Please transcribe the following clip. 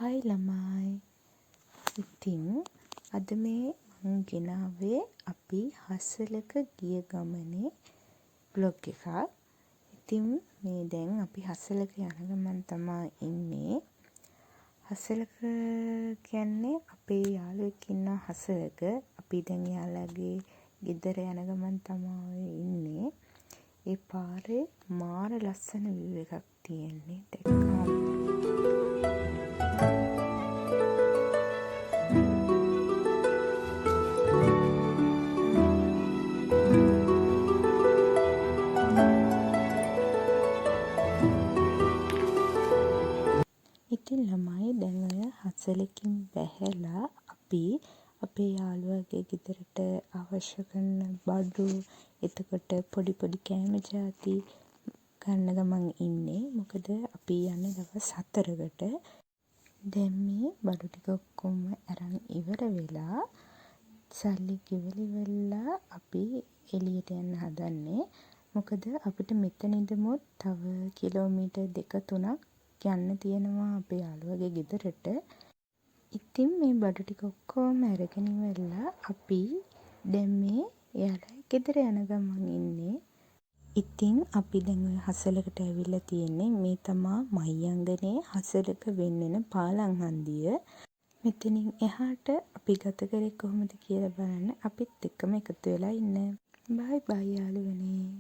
Hi ළමයි. ඉතින් අද මේ මං ගෙනාවේ අපි හසලක ගිය ගමනේ බ්ලොග් එකක්. ඉතින් මේ දැන් අපි හසලක යන ගමන් තමයි ඉන්නේ. හසලක කියන්නේ අපේ යාළුවෙක් ඉන්නවා හසලක. අපි දැන් එයාලගේ ගෙදර යන ගමන් තමයි ඉන්නේ. ඒ පාරේ මාර ලස්සන view එකක් තියෙන්නේ. දැක්කම ඉතින් ළමයි දැන් ඔය හසලකින් බැහැලා අපි අපේ යාළුවාගේ ගෙදරට අවශ්‍ය කරන බඩු එතකොට පොඩි පොඩි කෑම ජාති ගන්න ගමන් ඉන්නේ. මොකද අපි යන්නේ දවස් 4කට. දැන් මේ බඩු ටික ඔක්කොම අරන් ඉවර වෙලා සල්ලි ගෙවලා ඉවරලා අපි එළියට යන්න හදන්නේ. මොකද අපිට මෙතන ඉඳමුත් තව කිලෝමීටර් 2-3ක් යන්න තියෙනවා අපේ යාළුවගේ ගෙදරට. ඉතින් මේ බඩු ටික ඔක්කොම අරගෙන ඉවරලා අපි දැන් මේ එයාලා ගෙදර යන ගමන් ඉන්නේ. ඉතින් අපි දැන් ඔය හසලකට ඇවිල්ලා තියෙන්නේ. මේ තමා මහියංගනේ හසලක වෙන්නෙන පාලම් හන්දිය. මෙතනින් එහාට අපි ගත කරේ කොහොමද කියලා බලන්න අපිත් එක්කම එකතු වෙලා ඉන්න. බයි බයි යාළුවනේ.